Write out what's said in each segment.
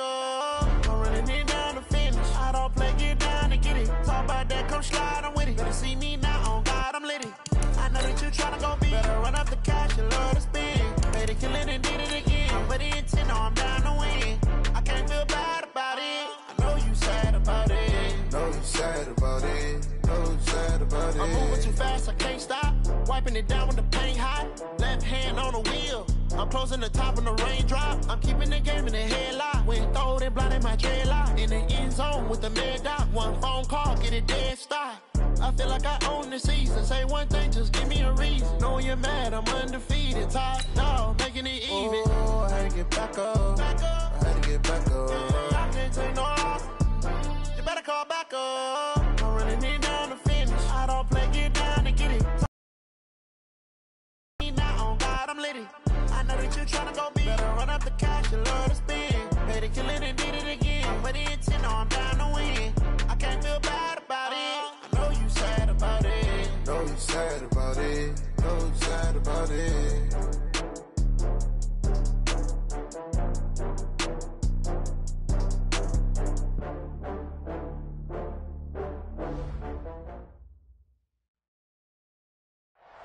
up. I'm running it down to finish. I don't play, get down to get it. Talk about that, come slide, I'm with it. Better see me now, on God, I'm lit it. I know that you tryna go big. Better run up the cash, you love to spend. Made it, kill it, and did it again. But the intent, no, I'm down to win. I can't feel bad about it. I know you sad about it. Know you sad about it. Know you sad about it. I'm moving too fast, I can't stop. Wiping it down with the paint hot. Left hand on the wheel. I'm closing the top when the raindrop. I'm keeping the game in the headlock. When throwed and blinded my dreadlock. In the end zone with the mad dot. One phone call, get it dead stop. I feel like I own the season. Say one thing, just give me a reason. Knowing you're mad, I'm undefeated. Top dog, making it even. Oh, I had to get back up. I had to get back up. I can't take no loss. You better call back up. I'm running it down to finish. I don't play, get down to get it. Now on God, I'm lit it. I know that you tryna go big. Better run up the cash, you love to spend. Made it, kill it, and did it again. But the intent, no, I'm down to win. I can't feel bad about it. I know you sad about it. Know you sad about it. Know you sad about it.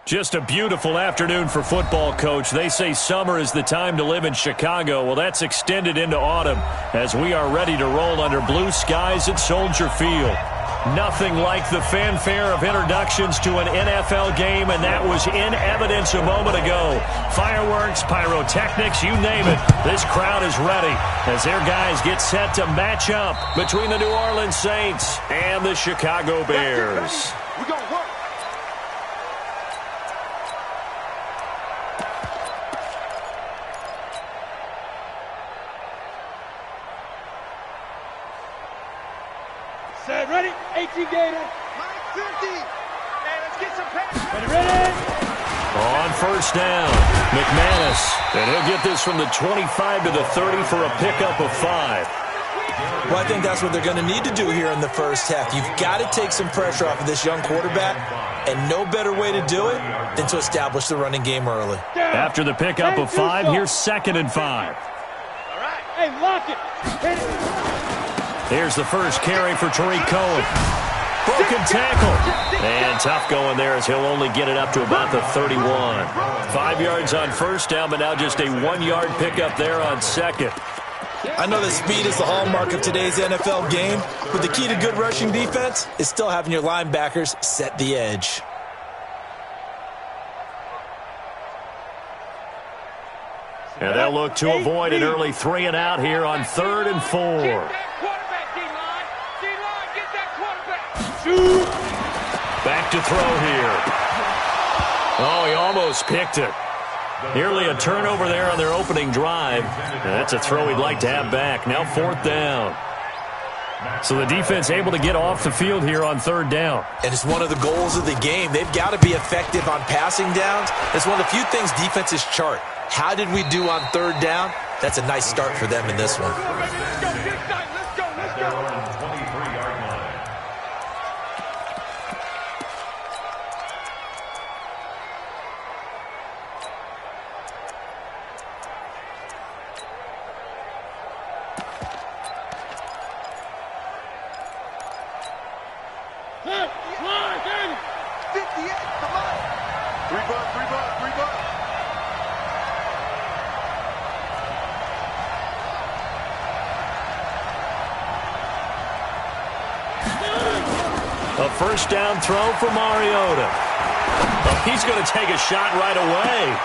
Just a beautiful afternoon for football, Coach. They say summer is the time to live in Chicago. Well, that's extended into autumn as we are ready to roll under blue skies at Soldier Field. Nothing like the fanfare of introductions to an NFL game, and that was in evidence a moment ago. Fireworks, pyrotechnics, you name it. This crowd is ready as their guys get set to match up between the New Orleans Saints and the Chicago Bears. We're going to work. Set, ready? 18 gator. 50. Hey, let's get some pass. Ready? On first down, McManus. And he'll get this from the 25 to the 30 for a pickup of 5. Well, I think that's what they're going to need to do here in the first half. You've got to take some pressure off of this young quarterback, and no better way to do it than to establish the running game early. After the pickup of 5, here's 2nd and 5. All right. Hey, lock it. Hit it. Here's the first carry for Tariq Cohen. Broken tackle. And tough going there as he'll only get it up to about the 31. 5 yards on first down, but now just a 1-yard pickup there on second. I know that speed is the hallmark of today's NFL game, but the key to good rushing defense is still having your linebackers set the edge. And they'll look to avoid an early 3 and out here on 3rd and 4. Back to throw here. Oh, he almost picked it. Nearly a turnover there on their opening drive. And that's a throw he'd like to have back. Now 4th down. So the defense able to get off the field here on 3rd down. And it's one of the goals of the game. They've got to be effective on passing downs. It's one of the few things defenses chart. How did we do on 3rd down? That's a nice start for them in this one. A first down throw for Mariota. Oh, he's going to take a shot right away.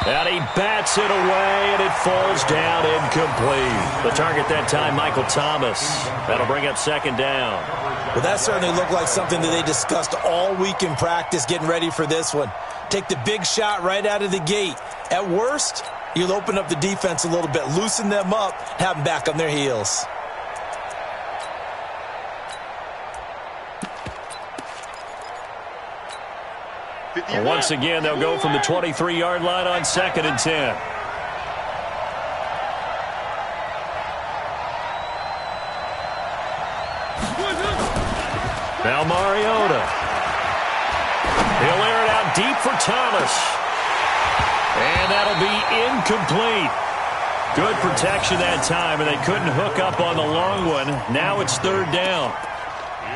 And he bats it away, and it falls down incomplete. The target that time, Michael Thomas. That'll bring up 2nd down. Well, that certainly looked like something that they discussed all week in practice getting ready for this one. Take the big shot right out of the gate. At worst, you'll open up the defense a little bit, loosen them up, have them back on their heels. And once again, they'll go from the 23-yard line on 2nd and 10. Now Mariota. He'll air it out deep for Thomas. And that'll be incomplete. Good protection that time, and they couldn't hook up on the long one. Now it's third down.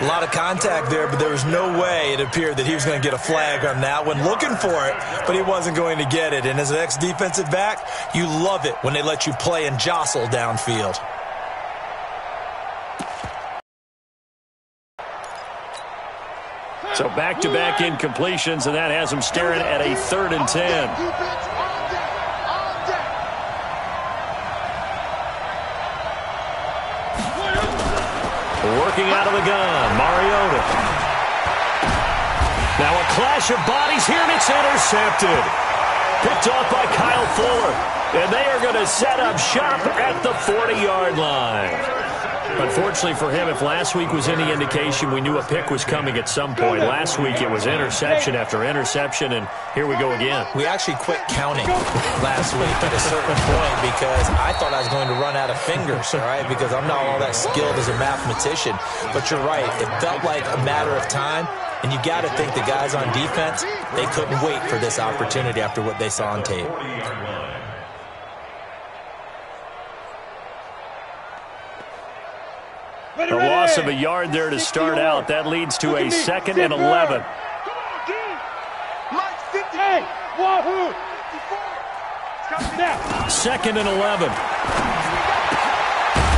A lot of contact there, but there was no way it appeared that he was going to get a flag on that one. Looking for it, but he wasn't going to get it. And as an ex-defensive back, you love it when they let you play and jostle downfield. So back-to-back incompletions, and that has him staring at a 3rd and 10. Working out of the gun, Mariota. Now a clash of bodies here, and it's intercepted. Picked off by Kyle Fuller. And they are going to set up shop at the 40-yard line. Unfortunately for him, if last week was any indication, we knew a pick was coming at some point. Last week it was interception after interception, and here we go again. We actually quit counting last week at a certain point because I thought I was going to run out of fingers, all right, because I'm not all that skilled as a mathematician. But you're right. It felt like a matter of time, and you got to think the guys on defense, they couldn't wait for this opportunity after what they saw on tape. A loss of a yard there to start out. That leads to a 2nd and 11. Wahoo! 2nd and 11.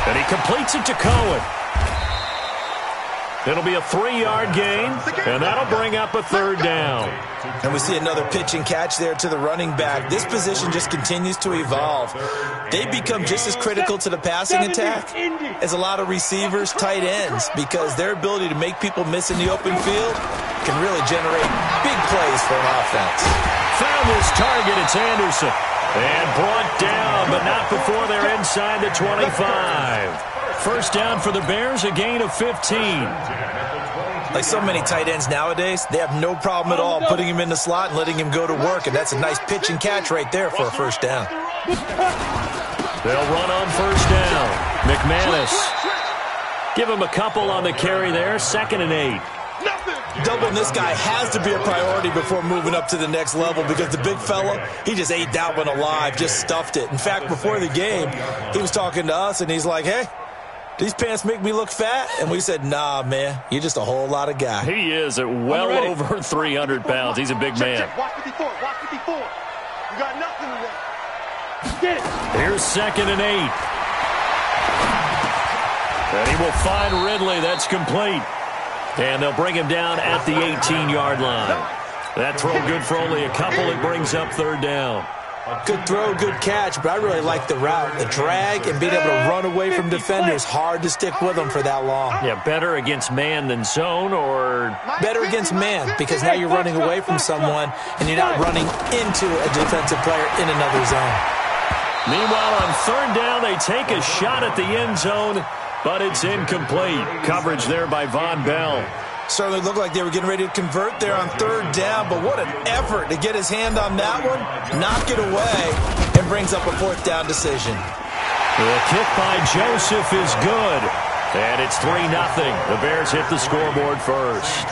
And he completes it to Cohen. It'll be a 3-yard gain, and that'll bring up a 3rd down. And we see another pitch and catch there to the running back. This position just continues to evolve. They become just as critical to the passing attack as a lot of receivers, tight ends, because their ability to make people miss in the open field can really generate big plays for an offense. Found his target, it's Anderson. And brought down, but not before they're inside the 25. First down for the Bears, a gain of 15. Like so many tight ends nowadays, they have no problem at all putting him in the slot and letting him go to work, and that's a nice pitch and catch right there for a first down. They'll run on first down. McManus. Give him a couple on the carry there, 2nd and 8. Doubling this guy has to be a priority before moving up to the next level because the big fella, he just ate that one alive, just stuffed it. In fact, before the game, he was talking to us, and he's like, hey, these pants make me look fat? And we said, nah, man, you're just a whole lot of guy. He is at well over 300 pounds. He's a big man. Watch 54. Watch 54. You got nothing today. Get it. Here's 2nd and 8. And he will find Ridley. That's complete. And they'll bring him down at the 18-yard line. That throw good for only a couple. It brings up 3rd down. Good throw, good catch, but I really like the route. The drag and being able to run away from defenders, hard to stick with them for that long. Yeah, better against man than zone, or better against man, because now you're running away from someone and you're not running into a defensive player in another zone. Meanwhile, on 3rd down, they take a shot at the end zone, but it's incomplete. Coverage there by Von Bell. Certainly looked like they were getting ready to convert there on 3rd down, but what an effort to get his hand on that one, knock it away, and brings up a 4th down decision. The kick by Joseph is good, and it's 3-0. The Bears hit the scoreboard first.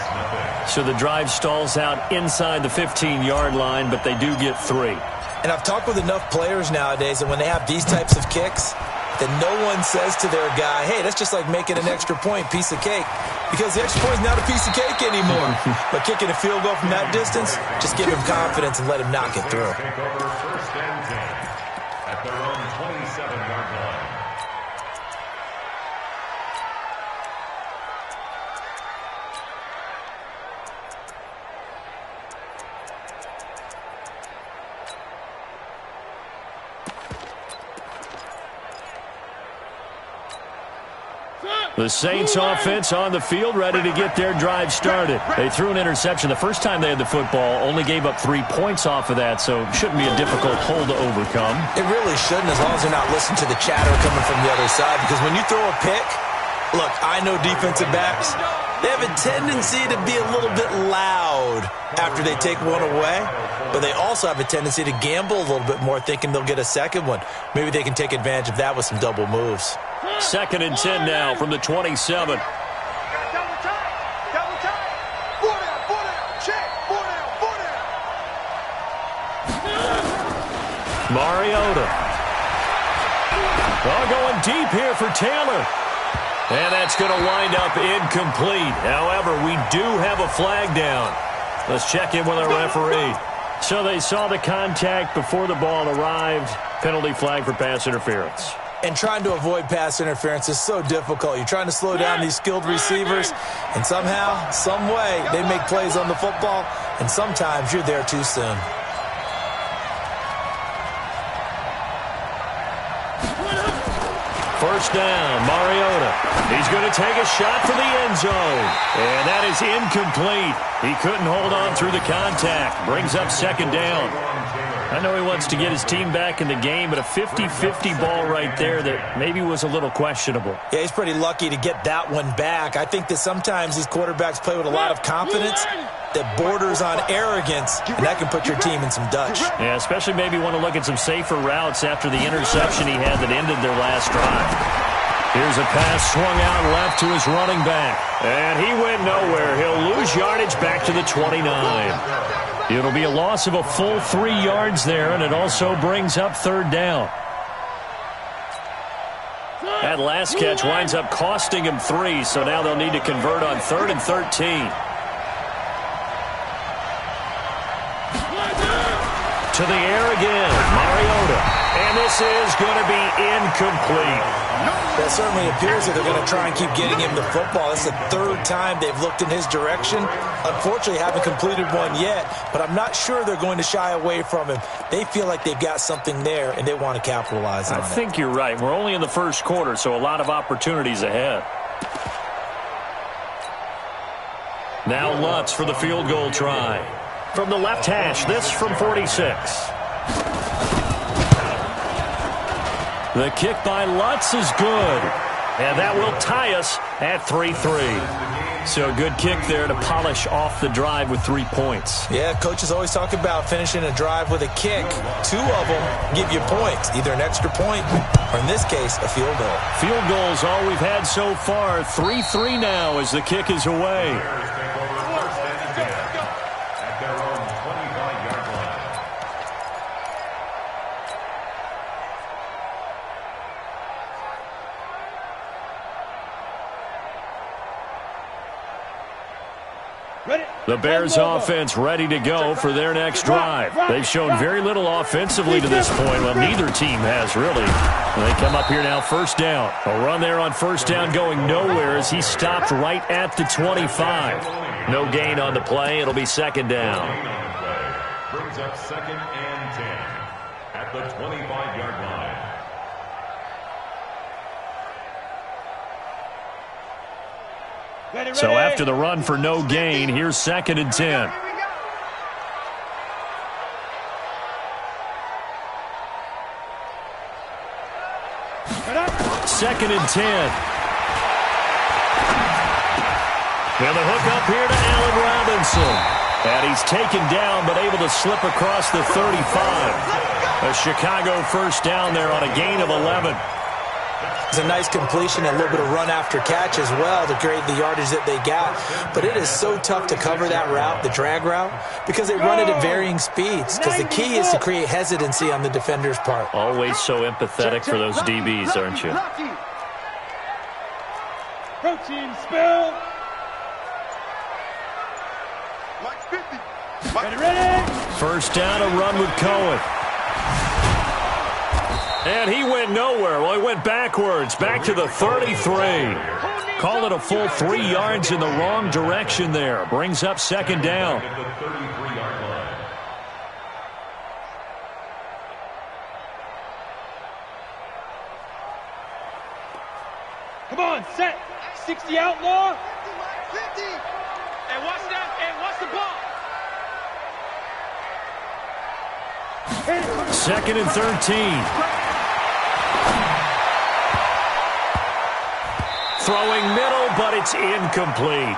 So the drive stalls out inside the 15-yard line, but they do get 3. And I've talked with enough players nowadays that when they have these types of kicks, that no one says to their guy, hey, that's just like making an extra point, piece of cake. Because the extra point is not a piece of cake anymore. But kicking a field goal from that distance, just give him confidence and let him knock it through. At their own 27-yard line. The Saints offense on the field, ready to get their drive started. They threw an interception the first time they had the football, only gave up 3 points off of that, so it shouldn't be a difficult hole to overcome. It really shouldn't, as long as they're not listening to the chatter coming from the other side, because when you throw a pick, look, I know defensive backs, they have a tendency to be a little bit loud after they take one away, but they also have a tendency to gamble a little bit more, thinking they'll get a second one. Maybe they can take advantage of that with some double moves. 2nd and 10 now from the 27. Double time. Double time. 4 down. 4 down. Check. 4 down. 4 down. Mariota. Oh, going deep here for Taylor. And that's going to wind up incomplete. However, we do have a flag down. Let's check in with our referee. So they saw the contact before the ball arrived. Penalty flag for pass interference. And trying to avoid pass interference is so difficult. You're trying to slow down these skilled receivers, and somehow, some way, they make plays on the football, and sometimes you're there too soon. First down, Mariota. He's going to take a shot for the end zone. And that is incomplete. He couldn't hold on through the contact. Brings up second down. I know he wants to get his team back in the game, but a 50-50 ball right there that maybe was a little questionable. Yeah, he's pretty lucky to get that one back. I think that sometimes these quarterbacks play with a lot of confidence that borders on arrogance, and that can put your team in some Dutch. Yeah, especially maybe want to look at some safer routes after the interception he had that ended their last drive. Here's a pass swung out left to his running back. And he went nowhere. He'll lose yardage back to the 29. It'll be a loss of a full 3 yards there, and it also brings up third down. That last catch winds up costing him 3, so now they'll need to convert on 3rd and 13. To the air again, Mariota. And this is going to be incomplete. That certainly appears that they're going to try and keep getting him the football. It's the 3rd time they've looked in his direction. Unfortunately, haven't completed one yet, but I'm not sure they're going to shy away from him. They feel like they've got something there, and they want to capitalize on it. I think you're right. We're only in the first quarter, so a lot of opportunities ahead. Now Lutz for the field goal try. From the left hash, this from 46. The kick by Lutz is good. And that will tie us at 3-3. So a good kick there to polish off the drive with 3 points. Yeah, coaches always talk about finishing a drive with a kick. 2 of them give you points, either an extra point or, in this case, a field goal. Field goals all we've had so far. 3-3 now as the kick is away. The Bears offense ready to go for their next drive. They've shown very little offensively to this point. Well, neither team has really. They come up here now, first down. A run there on first down going nowhere as he stopped right at the 25. No gain on the play. It'll be second down. Brings up 2nd and 10 at the 25-yard line. So after the run for no gain, here's 2nd and 10. Second and 10. And the hook up here to Allen Robinson. And he's taken down but able to slip across the 35. A Chicago first down there on a gain of 11. It's a nice completion and a little bit of run after catch as well to create the yardage that they got. But it is so tough to cover that route, the drag route, because they run it at varying speeds. Because the key is to create hesitancy on the defender's part. Always so empathetic for those DBs, aren't you? Protein spill. Ready. First down, a run with Cohen. And he went nowhere. Well, he went backwards, back to the 33. Call it a full 3 yards in the wrong direction there. Brings up second down. Come on, set. 60 outlaw. 50. And watch that. And watch the ball. 2nd and 13. Throwing middle, but it's incomplete.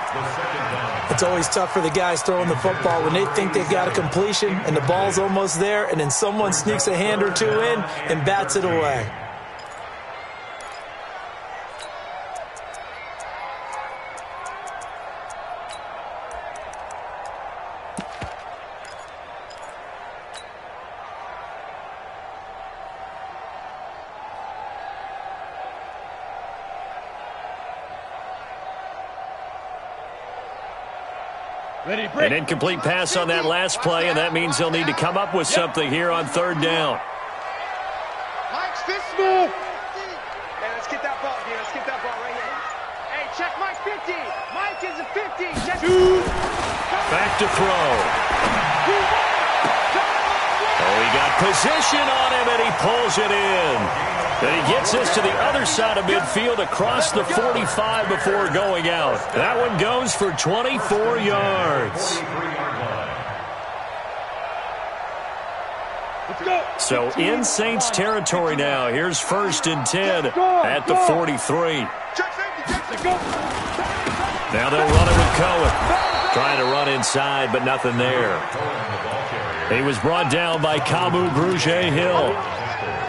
It's always tough for the guys throwing the football when they think they've got a completion and the ball's almost there, and then someone sneaks a hand or two in and bats it away. An incomplete pass on that last play, and that means they'll need to come up with something here on third down. Mike's fist move. Hey, let's get that ball here. Let's get that ball right here. Hey, check Mike 50. Mike is a 50. Check. Back to throw. Oh, he got position on him, and he pulls it in. And he gets this to the other side of midfield across the 45 before going out. That one goes for 24 yards. So in Saints territory now. Here's 1st and 10 at the 43. Now they'll run it with Cohen. Trying to run inside, but nothing there. He was brought down by Kamu Grugier-Hill.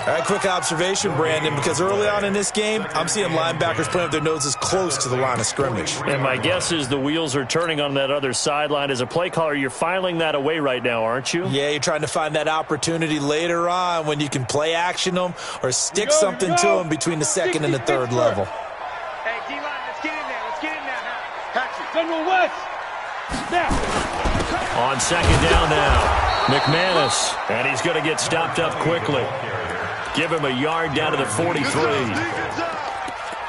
All right, quick observation, Brandon, because early on in this game, I'm seeing linebackers putting up their noses close to the line of scrimmage. And my guess is the wheels are turning on that other sideline. As a play caller, you're filing that away right now, aren't you? Yeah, you're trying to find that opportunity later on when you can play action them or stick something to them between the second and the third level. Hey, D-line, let's get in there. Let's get in there now. Patrick. General West. Now. On second down now, McManus. And he's going to get stopped up quickly. Give him a yard down to the 43.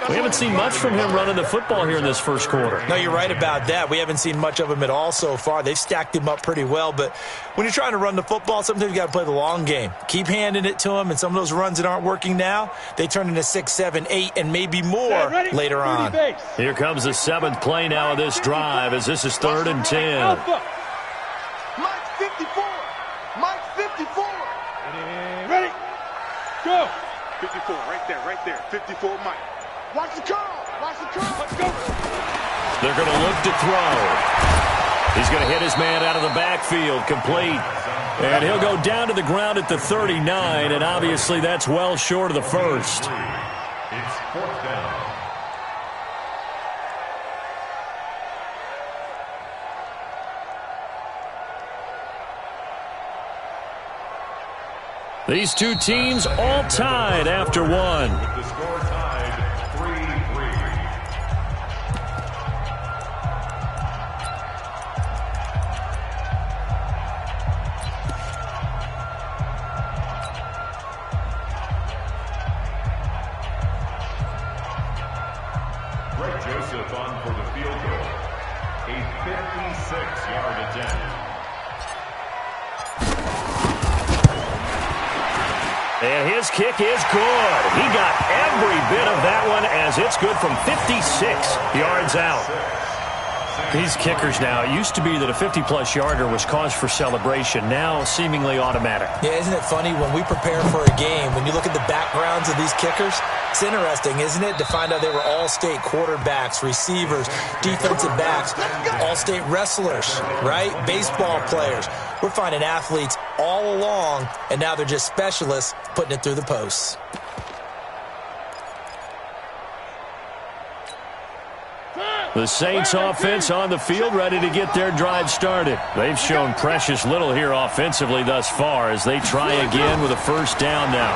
We haven't seen much from him running the football here in this first quarter. No, you're right about that. We haven't seen much of him at all so far. They've stacked him up pretty well, but when you're trying to run the football, sometimes you got to play the long game. Keep handing it to him, and some of those runs that aren't working now, they turn into 6, 7, 8, and maybe more later on. Here comes the 7th play now of this drive as this is 3rd and 10. Mike 54. Mike 54. Ready. Go. 54, right there. 54, Mike. Watch the curl. Watch the curl. Let's go. They're going to look to throw. He's going to hit his man out of the backfield, complete. And he'll go down to the ground at the 39, and obviously that's well short of the first. It's 4th down. These two teams all tied after one. With the score tied 3-3. Greg Joseph on for the field goal. A 56-yard attempt. And his kick is good. He got every bit of that one as it's good from 56 yards out. These kickers now, it used to be that a 50-plus yarder was cause for celebration. Now seemingly automatic. Yeah, isn't it funny when we prepare for a game, when you look at the backgrounds of these kickers, it's interesting, isn't it, to find out they were all-state quarterbacks, receivers, defensive backs, all-state wrestlers, right? Baseball players. We're finding athletes all along, and now they're just specialists putting it through the posts. The Saints offense on the field ready to get their drive started. They've shown precious little here offensively thus far as they try again with a first down now.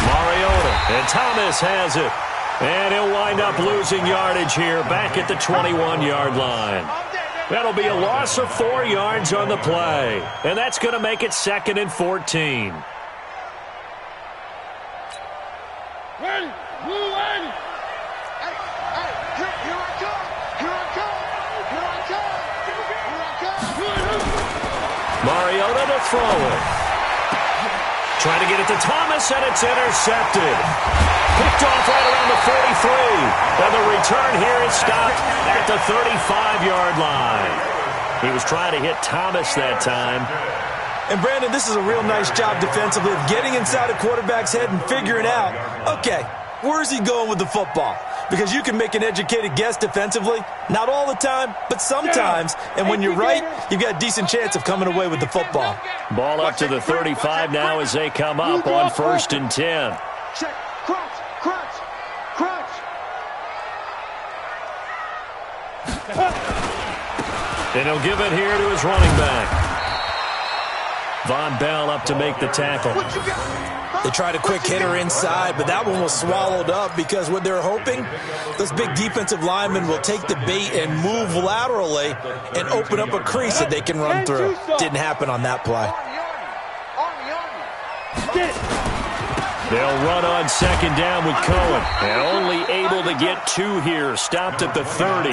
Mariota, and Thomas has it. And he'll wind up losing yardage here back at the 21-yard line. That'll be a loss of 4 yards on the play. And that's going to make it 2nd and 14. Ready. Blue ready. Mariota to throw it. Trying to get it to Thomas, and it's intercepted. Picked off right around the 43. And the return here is stopped at the 35-yard line. He was trying to hit Thomas that time. And, Brandon, this is a real nice job defensively of getting inside a quarterback's head and figuring out, okay, where's he going with the football? Because you can make an educated guess defensively. Not all the time, but sometimes. And when you're right, you've got a decent chance of coming away with the football. Ball up to the 35 now as they come up on 1st and 10. Check. Crunch. And he'll give it here to his running back. Von Bell up to make the tackle. They tried a quick hitter inside, but that one was swallowed up because what they're hoping, those big defensive linemen will take the bait and move laterally and open up a crease that they can run through. Didn't happen on that play. They'll run on second down with Cohen. And only able to get 2 here. Stopped at the 30.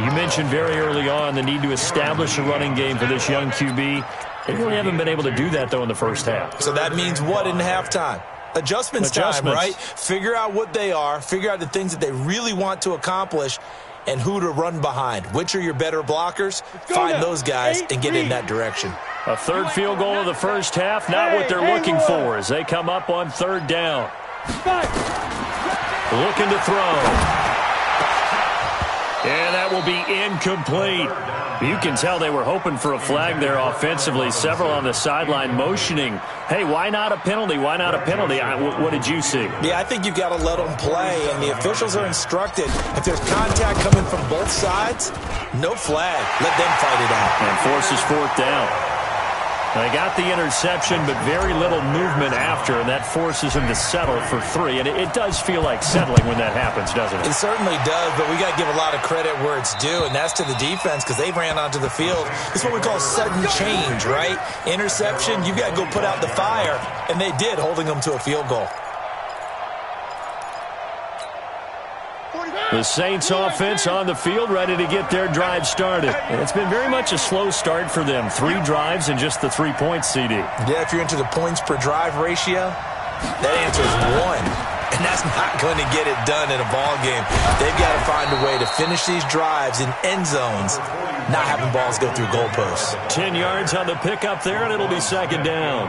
You mentioned very early on the need to establish a running game for this young QB. They really haven't been able to do that, though, in the first half. So that means what in halftime? Adjustments time, right? Figure out what they are. Figure out the things that they really want to accomplish and who to run behind. Which are your better blockers? Find those guys and get in that direction. A third field goal of the first half, not what they're looking for as they come up on third down. Looking to throw. And that will be incomplete. You can tell they were hoping for a flag there offensively. Several on the sideline motioning, hey, why not a penalty? Why not a penalty? What did you see? Yeah, I think you've got to let them play, and the officials are instructed. If there's contact coming from both sides, no flag. Let them fight it out. And forces fourth down. They got the interception, but very little movement after, and that forces him to settle for 3. And it does feel like settling when that happens, doesn't it? It certainly does, but we got to give a lot of credit where it's due, and that's to the defense because they ran onto the field. It's what we call sudden change, right? Interception, you've got to go put out the fire, and they did, holding them to a field goal. The Saints offense on the field, ready to get their drive started. And it's been very much a slow start for them. 3 drives and just the 3 points, CD. Yeah, if you're into the points per drive ratio, that answer is 1. And that's not going to get it done in a ball game. They've got to find a way to finish these drives in end zones, not having balls go through goalposts. 10 yards on the pickup there, and it'll be second down.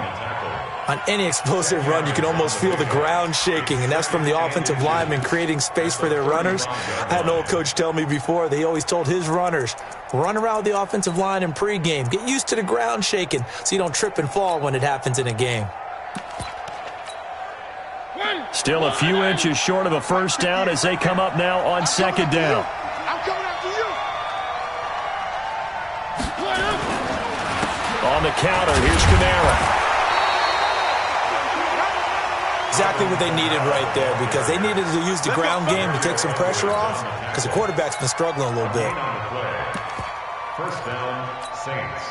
On any explosive run, you can almost feel the ground shaking, and that's from the offensive linemen creating space for their runners. I had an old coach tell me before, they always told his runners, run around the offensive line in pregame. Get used to the ground shaking so you don't trip and fall when it happens in a game. Still a few inches short of a first down as they come up now on second down. I'm coming after you. On the counter, here's Kamara. Exactly what they needed right there because they needed to use the ground game to take some pressure off because the quarterback's been struggling a little bit. First down, Saints.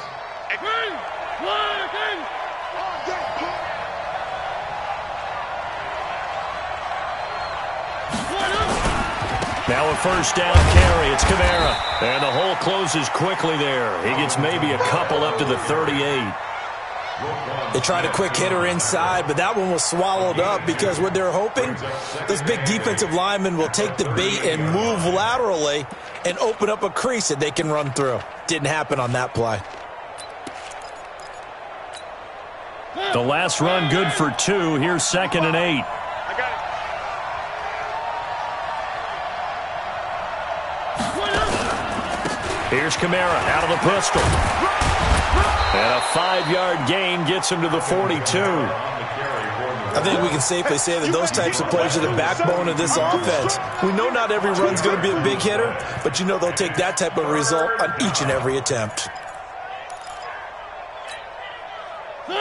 Now a first down carry. It's Kamara. And the hole closes quickly there. He gets maybe a couple up to the 38. They tried a quick hitter inside, but that one was swallowed up because what they're hoping, those big defensive linemen will take the bait and move laterally and open up a crease that they can run through. Didn't happen on that play. The last run good for 2. Here's 2nd and 8. Here's Kamara out of the pistol. And a 5-yard gain gets him to the 42. I think we can safely say that those types of plays are the backbone of this offense. We know not every run's going to be a big hitter, but you know they'll take that type of result on each and every attempt.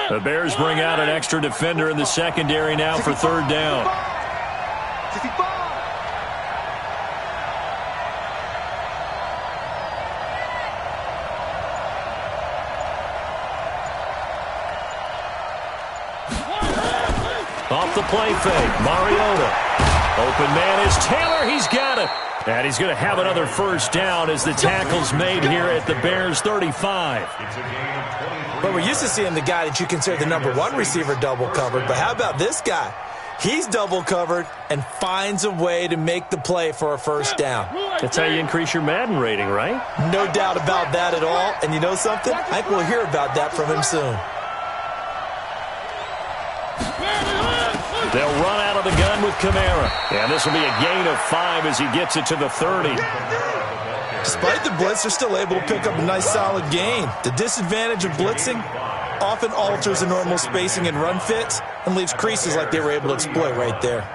The Bears bring out an extra defender in the secondary now for third down. Off the play fake, Mariota. Open man is Taylor. He's got it. And he's going to have another first down as the tackle's made here at the Bears' 35. But we're used to seeing the guy that you consider the #1 receiver double covered. But how about this guy? He's double covered and finds a way to make the play for a first down. That's how you increase your Madden rating, right? No doubt about that at all. And you know something? I think we'll hear about that from him soon. They'll run out of the gun with Kamara. And this will be a gain of 5 as he gets it to the 30. Despite the blitz, they're still able to pick up a nice solid gain. The disadvantage of blitzing often alters the normal spacing and run fits and leaves creases like they were able to exploit right there.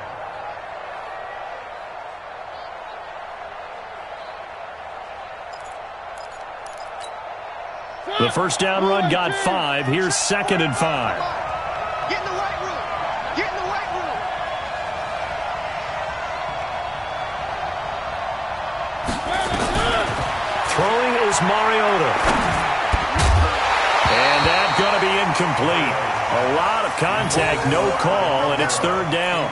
The first down run got 5. Here's 2nd and 5. Get in the weight room. Get in the weight room. Throwing is Mariota. And that's going to be incomplete. A lot of contact, no call, and it's 3rd down.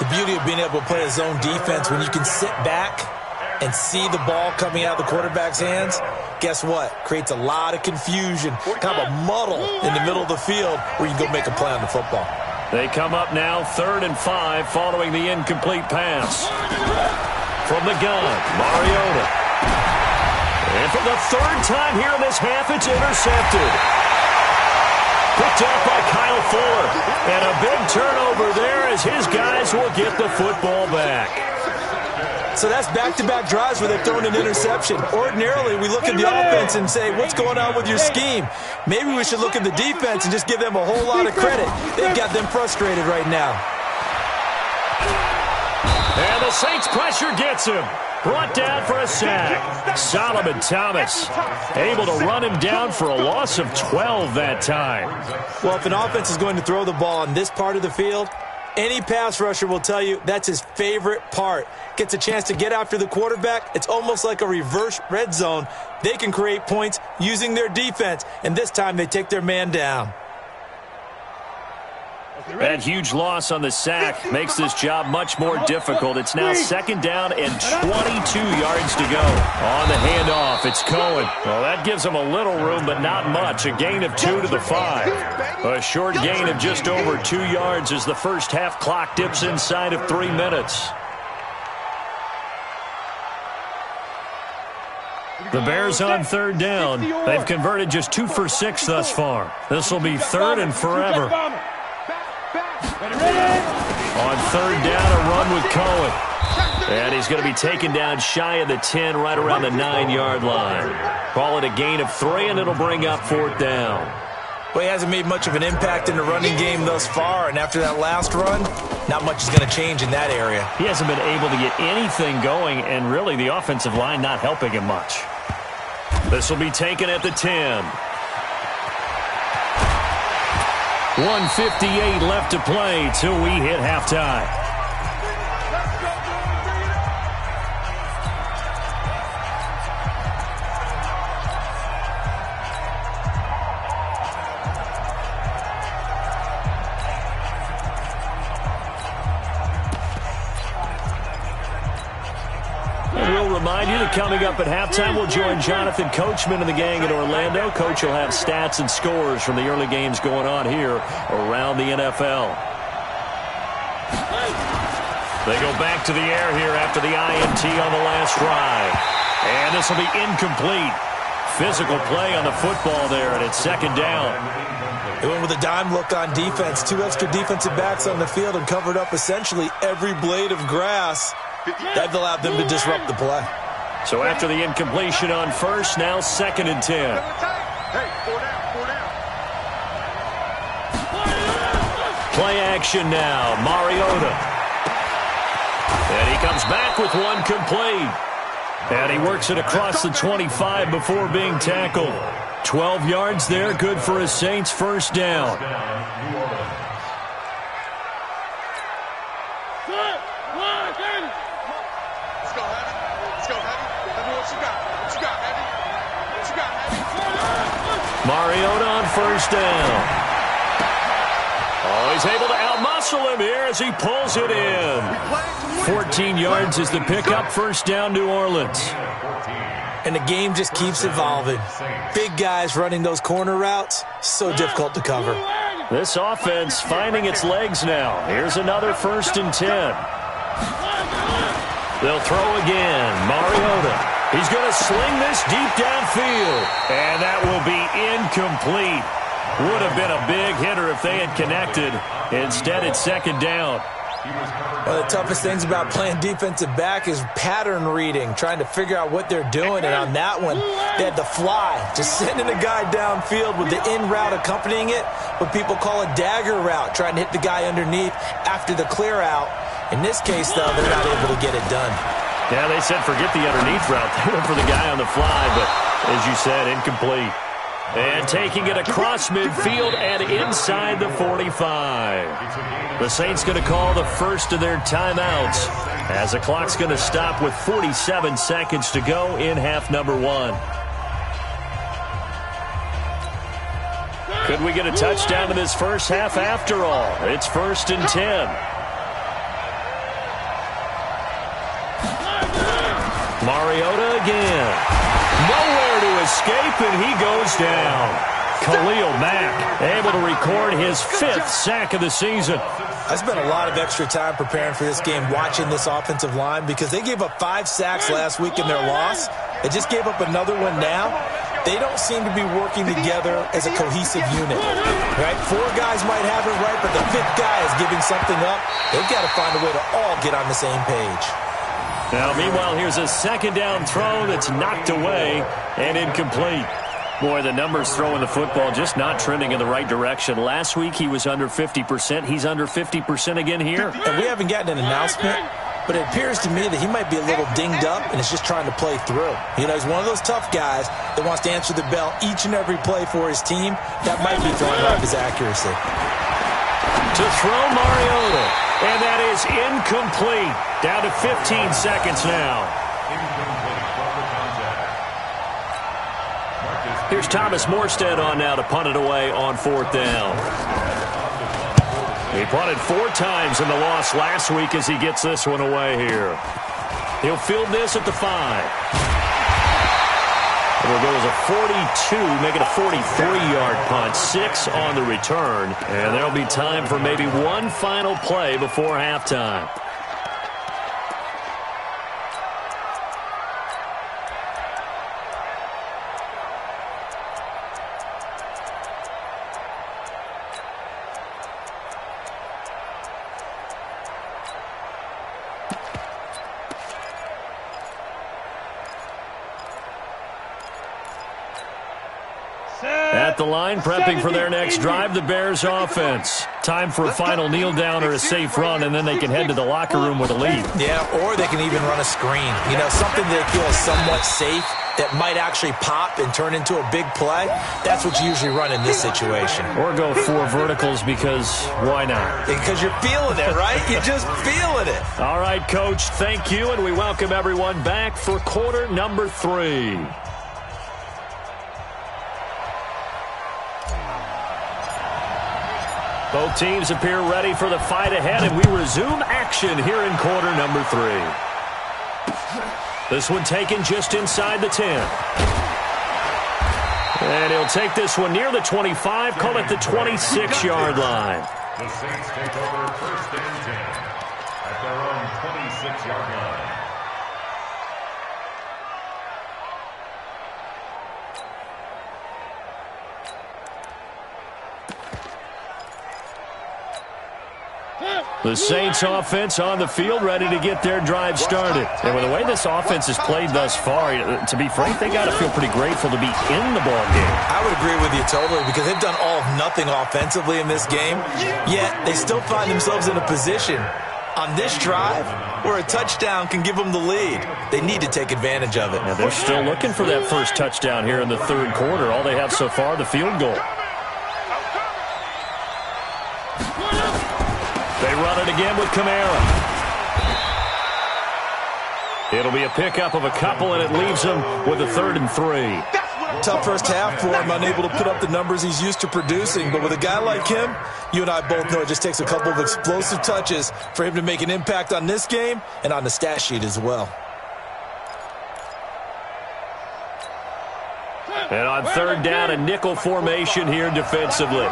The beauty of being able to play a zone defense when you can sit back and see the ball coming out of the quarterback's hands, guess what? Creates a lot of confusion, kind of a muddle in the middle of the field where you can go make a play on the football. They come up now 3rd and 5 following the incomplete pass. From the gun, Mariota. And for the 3rd time here in this half, it's intercepted. Picked up by Kyle Fuller. And a big turnover there as his guys will get the football back. So that's back-to-back drives where they've thrown an interception. Ordinarily, we look at the offense and say, what's going on with your scheme? Maybe we should look at the defense and just give them a whole lot of credit. They've got them frustrated right now. And the Saints pressure gets him. Brought down for a sack. Solomon Thomas able to run him down for a loss of 12 that time. Well, if an offense is going to throw the ball on this part of the field, any pass rusher will tell you that's his favorite part. Gets a chance to get after the quarterback. It's almost like a reverse red zone. They can create points using their defense, and this time they take their man down. That huge loss on the sack makes this job much more difficult. It's now 2nd down and 22 yards to go. On the handoff, it's Cohen. Well, that gives them a little room, but not much. A gain of 2 to the 5. A short gain of just over 2 yards as the first half clock dips inside of 3 minutes. The Bears on 3rd down. They've converted just 2 for 6 thus far. This will be 3rd and forever. On 3rd down, a run with Cohen. And he's going to be taken down shy of the 10, right around the 9-yard line. Call it a gain of 3, and it'll bring up 4th down. Well, he hasn't made much of an impact in the running game thus far, and after that last run, not much is going to change in that area. He hasn't been able to get anything going, and really the offensive line not helping him much. This will be taken at the 10. 1:58 left to play till we hit halftime. We'll remind you that coming up at halftime, we'll join Jonathan Coachman and the gang in Orlando. Coach will have stats and scores from the early games going on here around the NFL. They go back to the air here after the INT on the last drive. And this will be incomplete. Physical play on the football there, and it's 2nd down. They went with a dime look on defense. 2 extra defensive backs on the field and covered up essentially every blade of grass. That allowed them to disrupt the play. So after the incompletion on 1st, now 2nd and 10. Hey, 4 down. Play action now, Mariota. And he comes back with one complete. And he works it across the 25 before being tackled. 12 yards there, good for a Saints 1st down. Mariota on 1st down. Oh, he's able to outmuscle him here as he pulls it in. 14 yards is the pickup, 1st down, New Orleans. And the game just keeps evolving. Big guys running those corner routes, so difficult to cover. This offense finding its legs now. Here's another 1st and 10. They'll throw again. Mariota. He's going to sling this deep downfield. And that will be incomplete. Would have been a big hitter if they had connected. Instead, it's 2nd down. One of the toughest things about playing defensive back is pattern reading, trying to figure out what they're doing. And on that one, they had to fly, just sending a guy downfield with the in route accompanying it, what people call a dagger route, trying to hit the guy underneath after the clear out. In this case, though, they're not able to get it done. Yeah, they said forget the underneath route. They went for the guy on the fly, but as you said, incomplete. And taking it across midfield and inside the 45. The Saints going to call the first of their timeouts as the clock's going to stop with 47 seconds to go in half number 1. Could we get a touchdown in this first half after all? It's 1st and 10. Mariota again. Nowhere to escape, and he goes down. Khalil Mack able to record his 5th sack of the season. I spent a lot of extra time preparing for this game watching this offensive line because they gave up 5 sacks last week in their loss. They just gave up another one now. They don't seem to be working together as a cohesive unit. Right? 4 guys might have it right, but the 5th guy is giving something up. They've got to find a way to all get on the same page. Now, meanwhile, here's a 2nd down throw that's knocked away and incomplete. Boy, the numbers throwing the football just not trending in the right direction. Last week he was under 50%. He's under 50% again here. And we haven't gotten an announcement, but it appears to me that he might be a little dinged up and is just trying to play through. You know, he's one of those tough guys that wants to answer the bell each and every play for his team. That might be throwing off his accuracy. To throw Mariota. And that is incomplete. Down to 15 seconds now. Here's Thomas Morstead on now to punt it away on 4th down. He punted 4 times in the loss last week as he gets this one away here. He'll field this at the 5. It'll go as a 42, make it a 43-yard punt, 6 on the return. And there'll be time for maybe one final play before halftime. At the line, prepping for their next drive, the Bears offense. Time for a final kneel down or a safe run, and then they can head to the locker room with a lead. Yeah, or they can even run a screen. You know, something they feel is somewhat safe that might actually pop and turn into a big play. That's what you usually run in this situation. Or go 4 verticals because why not? Because you're feeling it, right? You're just feeling it. All right, Coach, thank you, and we welcome everyone back for quarter number 3. Both teams appear ready for the fight ahead, and we resume action here in quarter number 3. This one taken just inside the 10. And he'll take this one near the 25, call it the 26-yard line. The Saints take over 1st and 10 at their own 26-yard line. The Saints offense on the field ready to get their drive started. And with the way this offense has played thus far, to be frank, they got to feel pretty grateful to be in the ball game. I would agree with you totally because they've done all of nothing offensively in this game, yet they still find themselves in a position on this drive where a touchdown can give them the lead. They need to take advantage of it. And they're still looking for that first touchdown here in the 3rd quarter. All they have so far, the field goal. They run it again with Kamara. It'll be a pickup of a couple, and it leaves them with a 3rd and 3. Tough first half for him, unable to put up the numbers he's used to producing. But with a guy like him, you and I both know it just takes a couple of explosive touches for him to make an impact on this game and on the stat sheet as well. And on 3rd down, a nickel formation here defensively.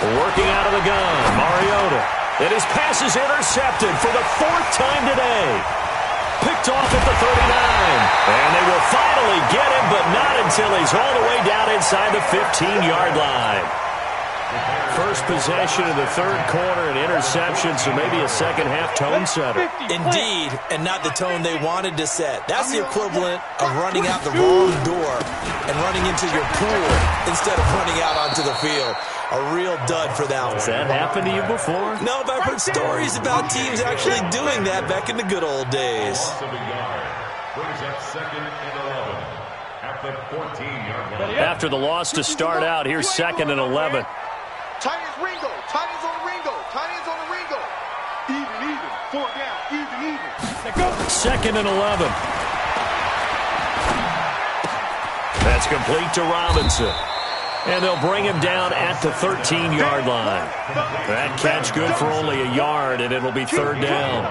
Working out of the gun, Mariota. And his pass is intercepted for the 4th time today. Picked off at the 39. And they will finally get him, but not until he's all the way down inside the 15-yard line. First possession of the 3rd quarter, an interception, so maybe a second-half tone setter. Indeed, and not the tone they wanted to set. That's the equivalent of running out the wrong door and running into your pool instead of running out onto the field. A real dud for that one. Has that happened to you before? No, but I've heard stories about teams actually doing that back in the good old days. Brings up second and 11 at the 14-yard line. After the loss to start out, here's second and 11. Tight ends Ringo. Tight ends on the Ringo. Tight ends on the Ringo. Even. 4 down. Even. Second and 11. That's complete to Robinson. And they'll bring him down at the 13-yard line. That catch good for only a yard, and it'll be third down.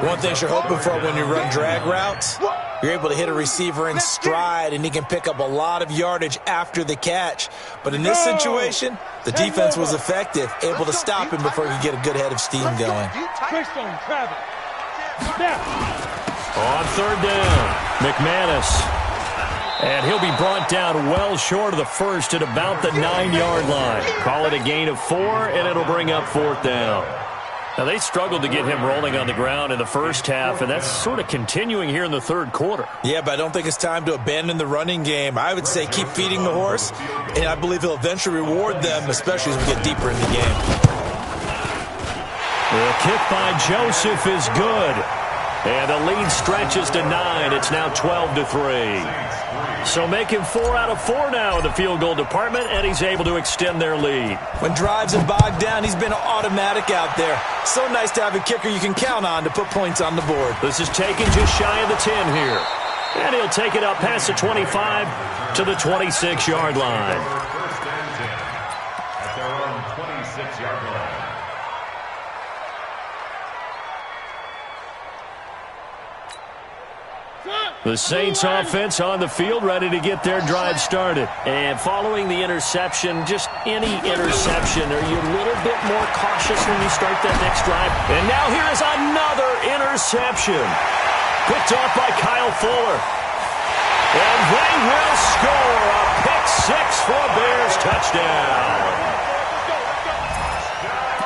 One thing you're hoping for when you run drag routes, you're able to hit a receiver in stride, and he can pick up a lot of yardage after the catch. But in this situation, the defense was effective, able to stop him before he could get a good head of steam going. On third down, McManus. And he'll be brought down well short of the first at about the 9-yard line. Call it a gain of 4, and it'll bring up fourth down. Now, they struggled to get him rolling on the ground in the first half, and that's sort of continuing here in the third quarter. Yeah, but I don't think it's time to abandon the running game. I would say keep feeding the horse, and I believe he'll eventually reward them, especially as we get deeper in the game. The kick by Joseph is good. And the lead stretches to 9. It's now 12-3. So making 4 out of 4 now in the field goal department, and he's able to extend their lead. When drives are bogged down, he's been automatic out there. So nice to have a kicker you can count on to put points on the board. This is taken just shy of the 10 here. And he'll take it up past the 25 to the 26-yard line. First and 10 at their own 26-yard line. The Saints offense on the field, ready to get their drive started. And following the interception, just any interception, are you a little bit more cautious when you start that next drive? And now here is another interception. Picked off by Kyle Fuller. And they will score a pick 6 for a Bears touchdown.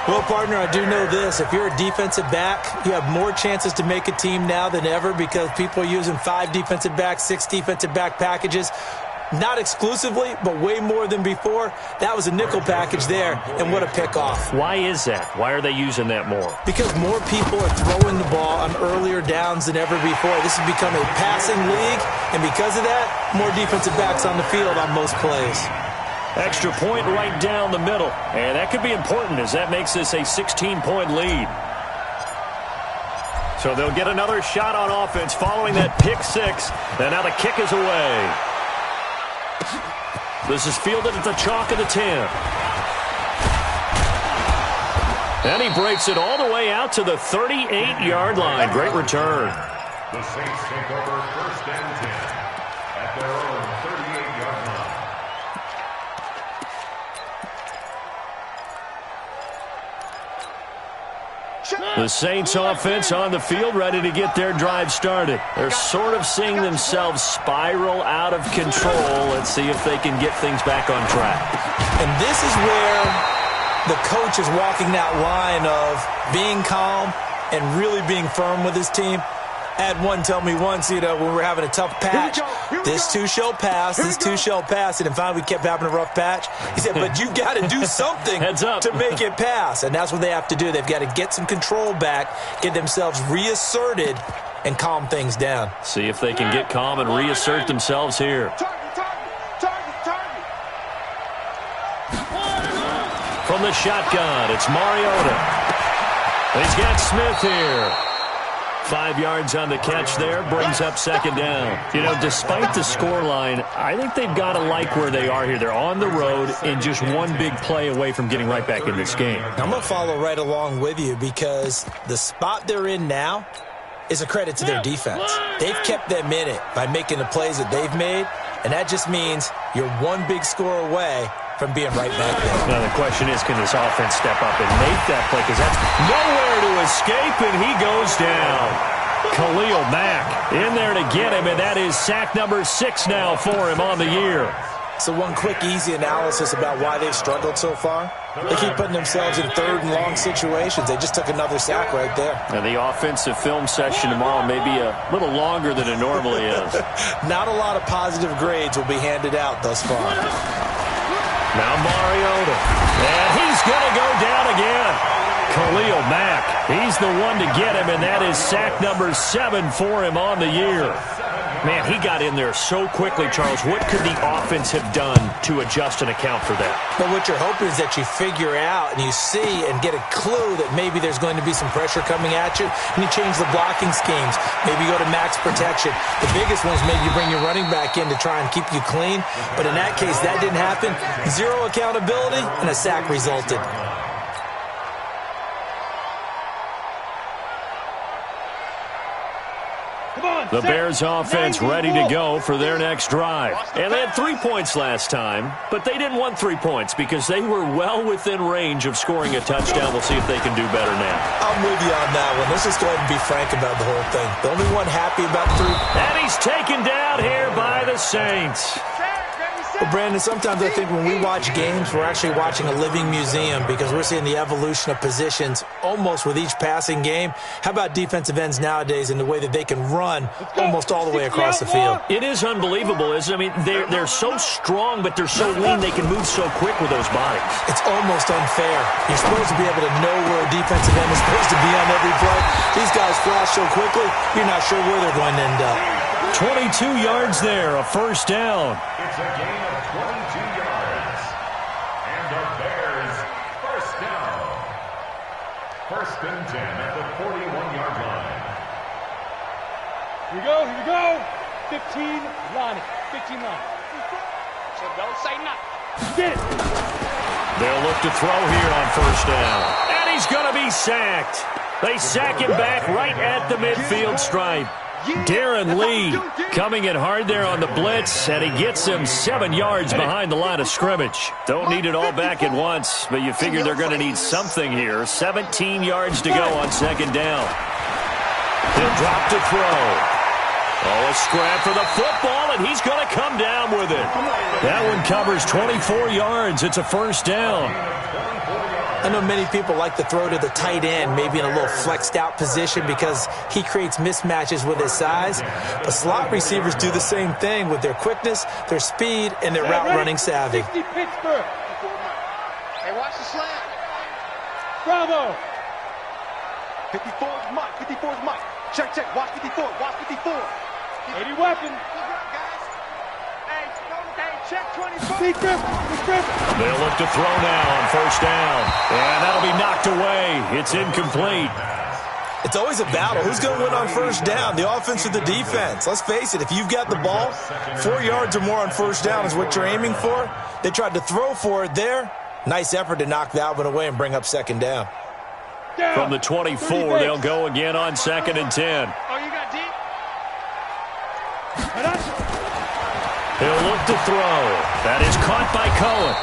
Well, partner, I do know this. If you're a defensive back, you have more chances to make a team now than ever because people are using 5 defensive backs, 6 defensive back packages. Not exclusively, but way more than before. That was a nickel package there, and what a pickoff. Why is that? Why are they using that more? Because more people are throwing the ball on earlier downs than ever before. This has become a passing league, and because of that, more defensive backs on the field on most plays. Extra point right down the middle. And that could be important as that makes this a 16-point lead. So they'll get another shot on offense following that pick 6. And now the kick is away. This is fielded at the chalk of the 10. And he breaks it all the way out to the 38-yard line. Great return. The Saints take over first and 10 at their own 38-yard line. The Saints offense on the field, ready to get their drive started. They're sort of seeing themselves spiral out of control. Let's see if they can get things back on track. And this is where the coach is walking that line of being calm and really being firm with his team. I had one tell me once, when we're having a tough patch, this too shall pass, this too shall pass. And finally we kept having a rough patch. He said, but you've got to do something to make it pass. And that's what they have to do. They've got to get some control back, get themselves reasserted, and calm things down. See if they can get calm and reassert themselves here. From the shotgun, it's Mariota. He's got Smith here. 5 yards on the catch there, brings up second down. Despite the scoreline, I think they've got to like where they are here. They're on the road and just one big play away from getting right back in this game. I'm going to follow right along with you because the spot they're in now is a credit to their defense. They've kept them in it by making the plays that they've made, and that just means you're one big score away from being right back there. Now the question is, can this offense step up and make that play? Because that's nowhere to escape, and he goes down. Khalil Mack in there to get him, and that is sack number 6 now for him on the year. So one quick, easy analysis about why they've struggled so far. They keep putting themselves in third and long situations. They just took another sack right there. Now the offensive film session tomorrow may be a little longer than it normally is. Not a lot of positive grades will be handed out thus far. Now Mariota, and he's going to go down again. Khalil Mack, he's the one to get him, and that is sack number 7 for him on the year. Man, he got in there so quickly, Charles. What could the offense have done to adjust and account for that? But what you're hoping is that you figure out and you see and get a clue that maybe there's going to be some pressure coming at you, and you change the blocking schemes. Maybe you go to max protection. The biggest one is maybe you bring your running back in to try and keep you clean. But in that case, that didn't happen. Zero accountability, and a sack resulted. The Bears offense ready to go for their next drive. And they had 3 points last time, but they didn't want 3 points because they were well within range of scoring a touchdown. We'll see if they can do better now. I'm with you on that one. Let's just go ahead and be frank about the whole thing. The only one happy about 3. And he's taken down here by the Saints. Well, Brandon, sometimes I think when we watch games, we're actually watching a living museum because we're seeing the evolution of positions almost with each passing game. How about defensive ends nowadays and the way that they can run almost all the way across the field? It is unbelievable, isn't it? I mean, they're so strong, but they're so lean, they can move so quick with those bodies. It's almost unfair. You're supposed to be able to know where a defensive end is supposed to be on every play. These guys flash so quickly, you're not sure where they're going to end up. 22 yards there, a first down. It's a gain of 22 yards. And the Bears first down. First and 10 at the 41-yard line. Here we go. 15 line. 15 line. So don't say nothing. Get it. They'll look to throw here on first down. And he's going to be sacked. They sack him back right at the midfield stripe. Darren Lee coming in hard there on the blitz, and he gets him 7 yards behind the line of scrimmage. Don't need it all back at once, but you figure they're going to need something here. 17 yards to go on second down. He'll drop to throw. Oh, a scrap for the football, and he's going to come down with it. That one covers 24 yards. It's a first down. I know many people like to throw to the tight end, maybe in a little flexed out position because he creates mismatches with his size. But slot receivers do the same thing with their quickness, their speed, and their route running savvy. 60 Pittsburgh. Hey, watch the slant. Bravo. 54 is Mike. 54 is Mike. Check. Watch 54. Watch 54. 80 weapon. Hey, check 24. Big grip. They'll look to throw now on first down. And that'll be knocked away. It's incomplete. It's always a battle. Who's going to win on first down, the offense or the defense? Let's face it, if you've got the ball, 4 yards or more on first down is what you're aiming for. They tried to throw for it there. Nice effort to knock that one away and bring up second down. From the 24, they'll go again on second and 10. Oh, you got deep? He'll look to throw. That is caught by Cohen.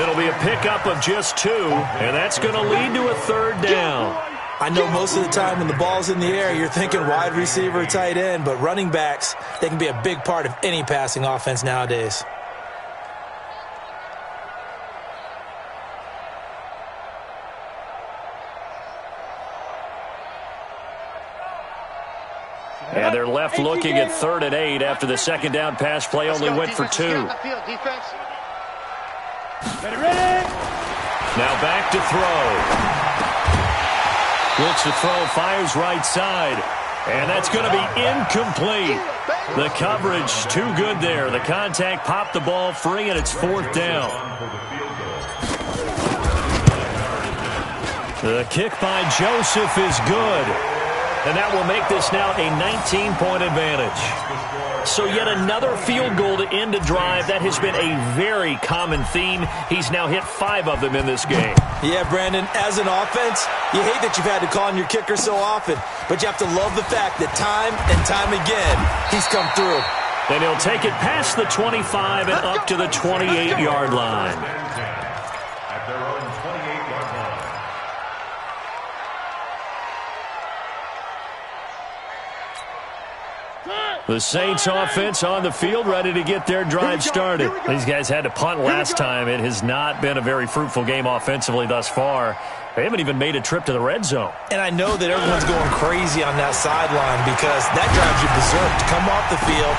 It'll be a pickup of just 2, and that's going to lead to a third down. I know most of the time when the ball's in the air, you're thinking wide receiver, tight end, but running backs, they can be a big part of any passing offense nowadays. And they're left looking at 3rd and 8 after the second down pass play only went for 2. Defense. Ready. Now back to throw. Looks to throw, fires right side. And that's going to be incomplete. The coverage too good there. The contact popped the ball free, and it's 4th down. The kick by Joseph is good. And that will make this now a 19-point advantage. So yet another field goal to end a drive. That has been a very common theme. He's now hit 5 of them in this game. Yeah, Brandon, as an offense, you hate that you've had to call on your kicker so often, but you have to love the fact that time and time again, he's come through. And he'll take it past the 25 and up to the 28-yard line. At their own 28-yard line. The Saints offense on the field, ready to get their drive started. These guys had to punt last time. It has not been a very fruitful game offensively thus far. They haven't even made a trip to the red zone. And I know that everyone's going crazy on that sideline because that drives you berserk to come off the field,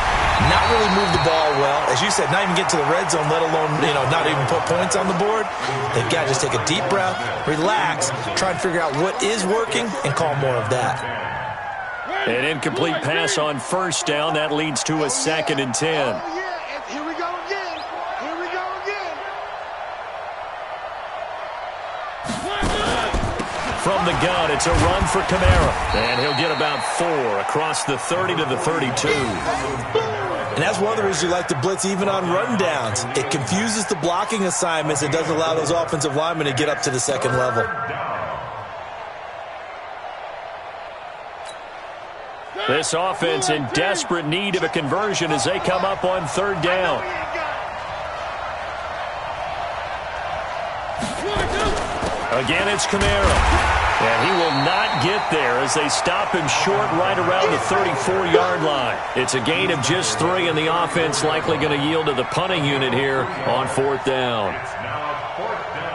not really move the ball well. As you said, not even get to the red zone, let alone, not even put points on the board. They've got to just take a deep breath, relax, try and figure out what is working, and call more of that. An incomplete pass on first down. That leads to a 2nd and 10. Oh, yeah. Here we go again. Here we go again. From the gun, it's a run for Kamara. And he'll get about 4 across the 30 to the 32. And that's one of the reasons you like to blitz even on rundowns. It confuses the blocking assignments. It doesn't allow those offensive linemen to get up to the second level. This offense in desperate need of a conversion as they come up on 3rd down. Again, it's Kamara. And he will not get there as they stop him short right around the 34-yard line. It's a gain of just 3, and the offense likely going to yield to the punting unit here on 4th down. It's now 4th down.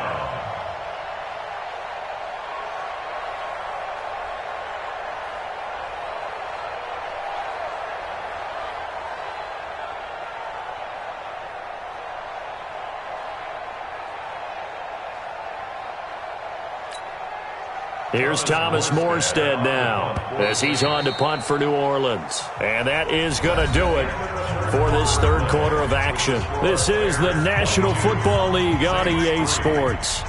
Here's Thomas Morstead now as he's on to punt for New Orleans. And that is going to do it for this 3rd quarter of action. This is the National Football League on EA Sports.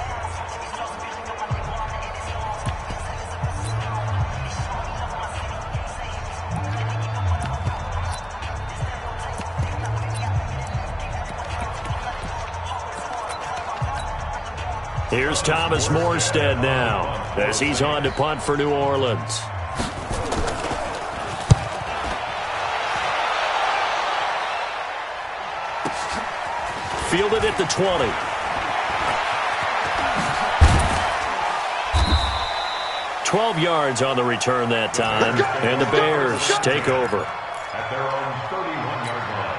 Here's Thomas Morstead now as he's on to punt for New Orleans. Fielded at the 20. "12 yards on the return that time, and the Bears take over. At their own 31-yard line.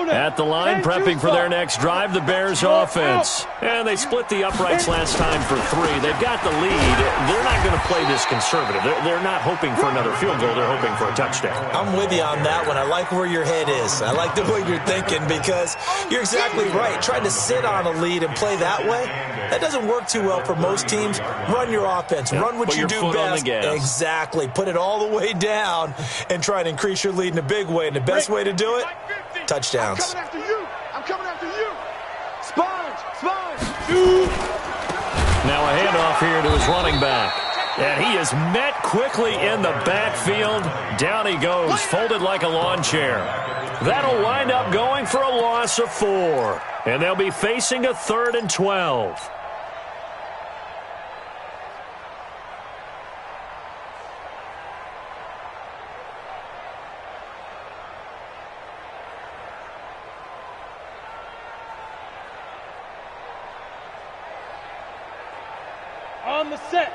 At the line, prepping for their next drive, the Bears offense. And they split the uprights last time for 3. They've got the lead. They're not going to play this conservative. They're not hoping for another field goal. They're hoping for a touchdown. I'm with you on that one. I like where your head is. I like the way you're thinking because you're exactly right. Trying to sit on a lead and play that way, that doesn't work too well for most teams. Run your offense. Run what you do best. Exactly. Put it all the way down and try and increase your lead in a big way. And the best way to do it, touchdowns. I'm coming after you. I'm coming after you. Sponge. Now a handoff here to his running back. And he is met quickly in the backfield. Down he goes, folded like a lawn chair. That'll wind up going for a loss of 4. And they'll be facing a 3rd and 12. On the set.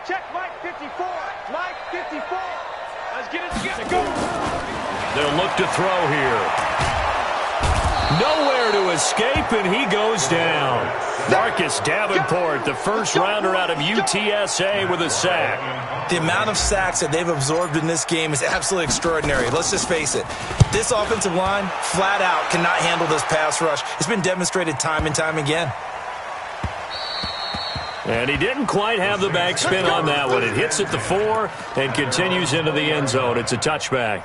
Check Mike 54. Mike 54. Let's get it together. Go. They'll look to throw here. Nowhere to escape, and he goes down. Marcus Davenport, the first rounder out of UTSA with a sack. The amount of sacks that they've absorbed in this game is absolutely extraordinary. Let's just face it. This offensive line, flat out, cannot handle this pass rush. It's been demonstrated time and time again. And he didn't quite have the backspin on that one. It hits at the 4 and continues into the end zone. It's a touchback.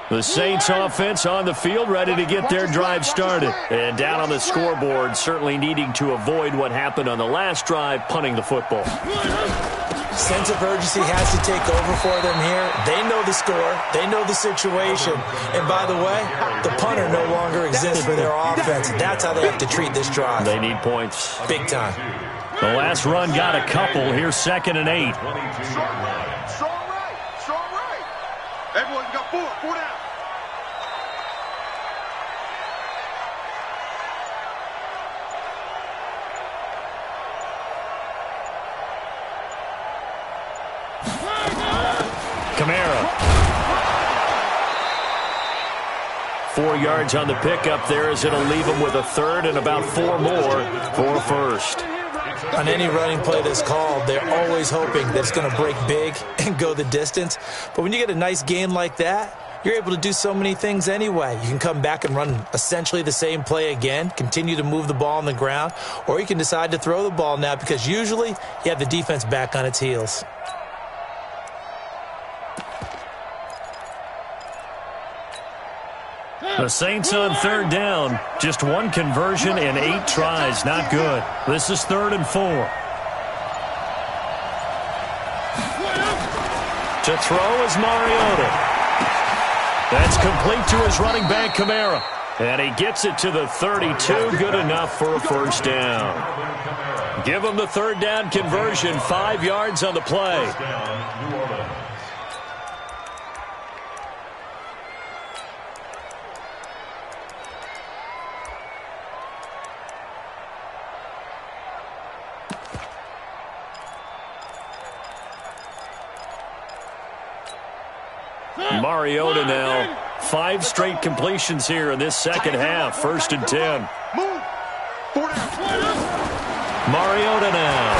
The Saints offense on the field, ready to get their drive started. And down on the scoreboard, certainly needing to avoid what happened on the last drive, punting the football. Sense of urgency has to take over for them here. They know the score. They know the situation. And by the way, the punter no longer exists for their offense. That's how they have to treat this drive. They need points. Big time. The last run got a couple. Here's 2nd and 8. Strong right. Everyone got 4 down. Kamara. 4 yards on the pickup there as it'll leave them with a third and about 4 more for first. On any running play that's called, they're always hoping that it's going to break big and go the distance. But when you get a nice gain like that, you're able to do so many things anyway. You can come back and run essentially the same play again, continue to move the ball on the ground, or you can decide to throw the ball now because usually you have the defense back on its heels. The Saints on third down. Just 1 conversion and 8 tries. Not good. This is 3rd and 4. To throw is Mariota. That's complete to his running back, Kamara. And he gets it to the 32. Good enough for a first down. Give him the 3rd down conversion. 5 yards on the play. Mariota now. 5 straight completions here in this second half. 1st and 10. Mariota now.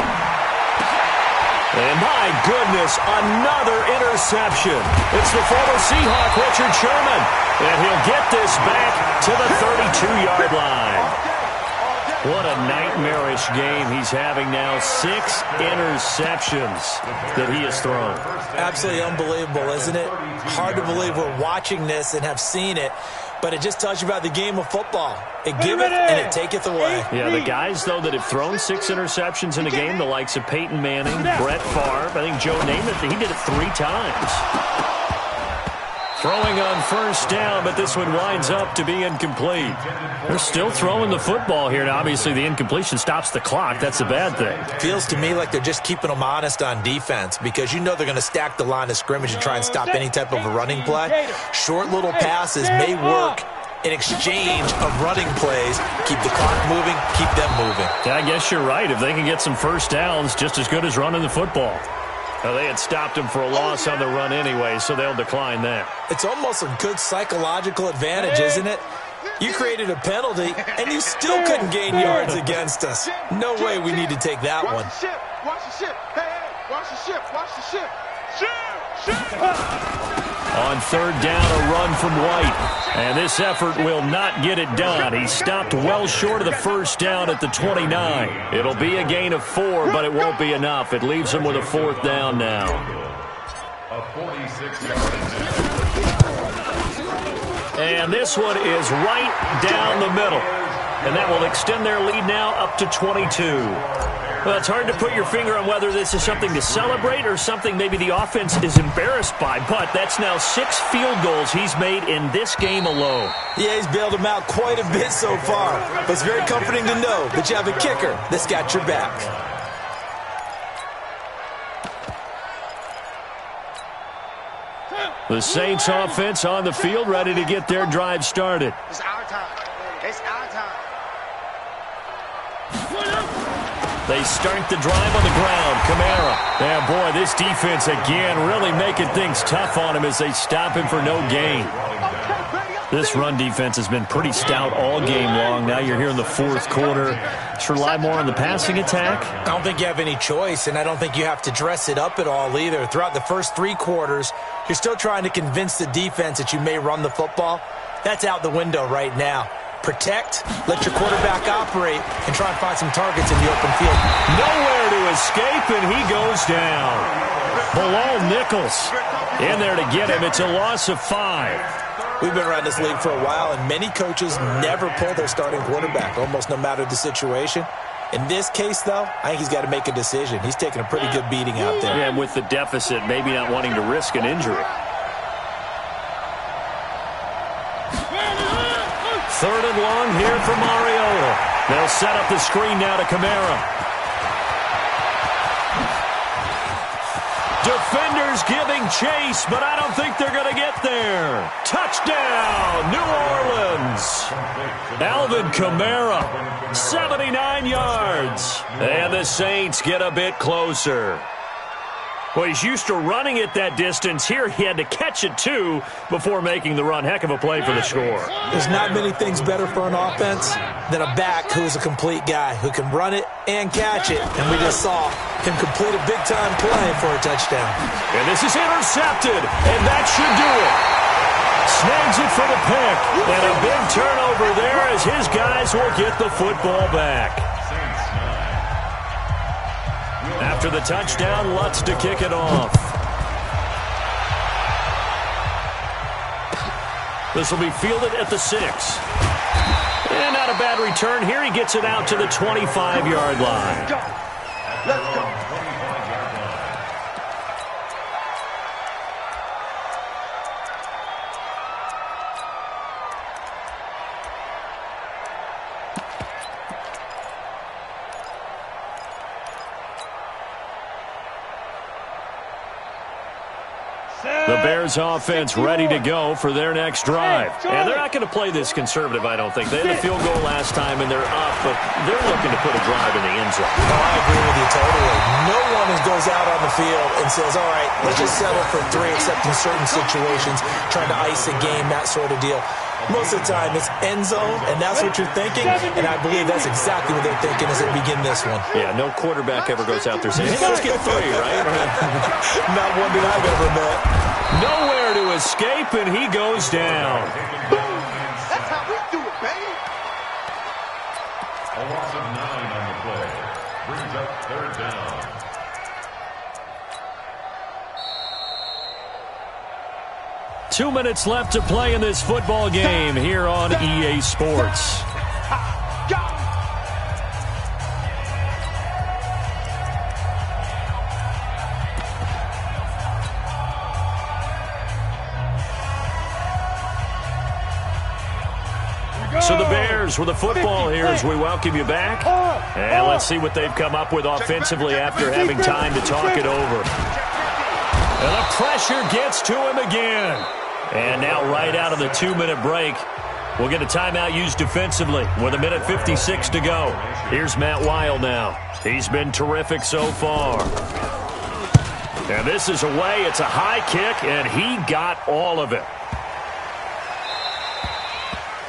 And my goodness, another interception. It's the former Seahawk, Richard Sherman. And he'll get this back to the 32-yard line. What a nightmarish game he's having now. 6 interceptions that he has thrown. Absolutely unbelievable, isn't it? Hard to believe we're watching this and have seen it, but it just tells you about the game of football. It giveth and it taketh away. Yeah, the guys, though, that have thrown 6 interceptions in a game, the likes of Peyton Manning, Brett Favre, I think Joe Namath, he did it 3 times. Throwing on first down, but this one winds up to be incomplete. They're still throwing the football here. Now, obviously, the incompletion stops the clock. That's a bad thing. Feels to me like they're just keeping them honest on defense because you know they're going to stack the line of scrimmage and try and stop any type of a running play. Short little passes may work in exchange of running plays. Keep the clock moving, keep them moving. Yeah, I guess you're right. If they can get some first downs, just as good as running the football. Well, they had stopped him for a loss on the run anyway, so they'll decline that. It's almost a good psychological advantage, isn't it? You created a penalty, and you still couldn't gain yards against us. No way we need to take that one. Watch the ship. Watch the ship. Hey, watch the ship. Watch the ship. On third down, a run from White. And this effort will not get it done. He stopped well short of the first down at the 29. It'll be a gain of 4, but it won't be enough. It leaves him with a 4th down now. A 46-yard. And this one is right down the middle. And that will extend their lead now up to 22. Well, it's hard to put your finger on whether this is something to celebrate or something maybe the offense is embarrassed by, but that's now 6 field goals he's made in this game alone. Yeah, he's bailed them out quite a bit so far, but it's very comforting to know that you have a kicker that's got your back. The Saints offense on the field, ready to get their drive started. It's our time. It's our time. They start the drive on the ground. Kamara. Yeah, boy, this defense again really making things tough on him as they stop him for no gain. This run defense has been pretty stout all game long. Now you're here in the 4th quarter. Just rely more on the passing attack. I don't think you have any choice, and I don't think you have to dress it up at all either. Throughout the first 3 quarters, you're still trying to convince the defense that you may run the football. That's out the window right now. Protect, let your quarterback operate, and try and find some targets in the open field. Nowhere to escape, and he goes down. Bilal Nichols in there to get him. It's a loss of 5. We've been around this league for a while, and many coaches never pull their starting quarterback, almost no matter the situation. In this case, though, I think he's got to make a decision. He's taking a pretty good beating out there. Yeah, and with the deficit, maybe not wanting to risk an injury. 3rd and long here for Mariota. They'll set up the screen now to Kamara. Defenders giving chase, but I don't think they're going to get there. Touchdown, New Orleans. Alvin Kamara, 79 yards. And the Saints get a bit closer. Well, he's used to running it that distance. Here he had to catch it, too, before making the run. Heck of a play for the score. There's not many things better for an offense than a back who's a complete guy who can run it and catch it. And we just saw him complete a big-time play for a touchdown. And this is intercepted, and that should do it. Snags it for the pick. And a big turnover there as his guys will get the football back. After the touchdown, Lutz to kick it off. This will be fielded at the 6. And not a bad return here. He gets it out to the 25-yard line. Let's go. The Bears offense ready to go for their next drive. And they're not going to play this conservative, I don't think. They had a field goal last time, and they're up, but they're looking to put a drive in the end zone. Oh, I agree with you totally. No one goes out on the field and says, all right, let's just settle for 3, except in certain situations, trying to ice a game, that sort of deal. Most of the time, it's end zone, and that's what you're thinking, and I believe that's exactly what they're thinking as they begin this one. Yeah, no quarterback ever goes out there saying, hey, let's get 3, right? Not one that I've ever met. Nowhere to escape, and he goes down. That's how we do it, baby. A loss of 9 on the play. Brings up 3rd down. Two minutes left to play in this football game here on EA Sports. So the Bears with the football here as we welcome you back. And let's see what they've come up with offensively after having time to talk it over. And the pressure gets to him again. And now right out of the 2-minute break, we'll get a timeout used defensively with 1:56 to go. Here's Matt Weil now. He's been terrific so far. And this is away. It's a high kick, and he got all of it.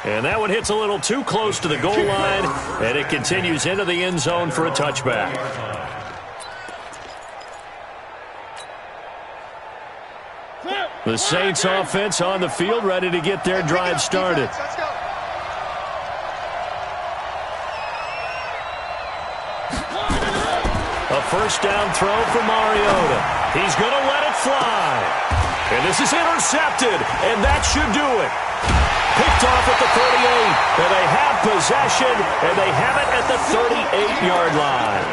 And that one hits a little too close to the goal line, and it continues into the end zone for a touchback. The Saints offense on the field, ready to get their drive started. A first down throw for Mariota. He's going to let it fly. And this is intercepted, and that should do it. Picked off at the 38, and they have possession, and they have it at the 38-yard line.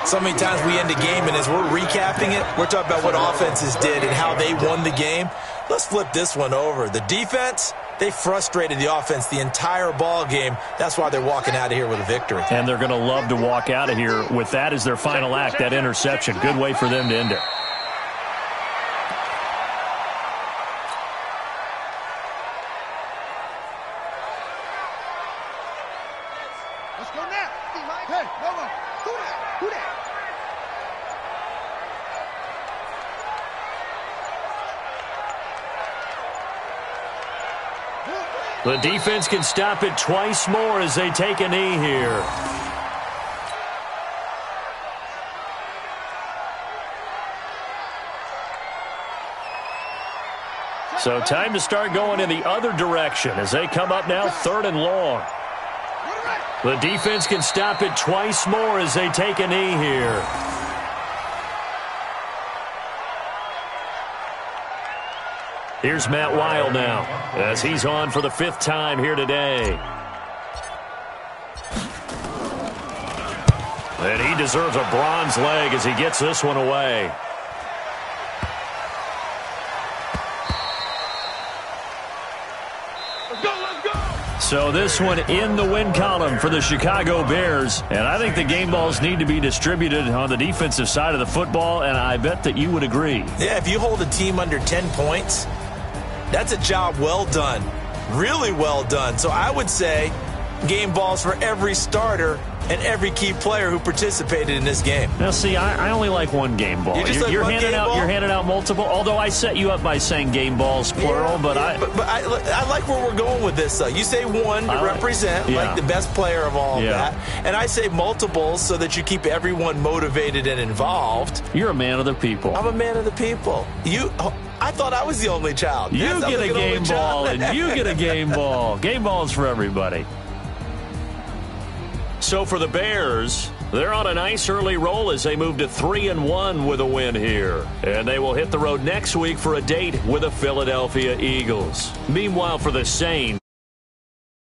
So many times we end a game, and as we're recapping it, we're talking about what offenses did and how they won the game. Let's flip this one over. The defense, they frustrated the offense the entire ball game. That's why they're walking out of here with a victory. And they're going to love to walk out of here with that as their final act, that interception. Good way for them to end it. Let's go now. Hey, no one. Who that? Who that? The defense can stop it twice more as they take a knee here. So time to start going in the other direction as they come up now 3rd and long. The defense can stop it twice more as they take a knee here. Here's Matt Weil now as he's on for the 5th time here today. And he deserves a bronze leg as he gets this one away. So this one in the win column for the Chicago Bears. And I think the game balls need to be distributed on the defensive side of the football, and I bet that you would agree. Yeah, if you hold a team under 10 points, that's a job well done. Really well done. So I would say game balls for every starter and every key player who participated in this game. Now, see, I only like one game ball. You're handing out multiple. Although I set you up by saying game balls plural, but I like where we're going with this. Though you say one to represent like the best player of all of that, and I say multiples so that you keep everyone motivated and involved. You're a man of the people. I'm a man of the people. I thought I was the only child. You get a game ball, and you get a game ball. Game balls for everybody. So for the Bears, they're on a nice early roll as they move to 3-1 with a win here. And they will hit the road next week for a date with the Philadelphia Eagles. Meanwhile, for the Saints,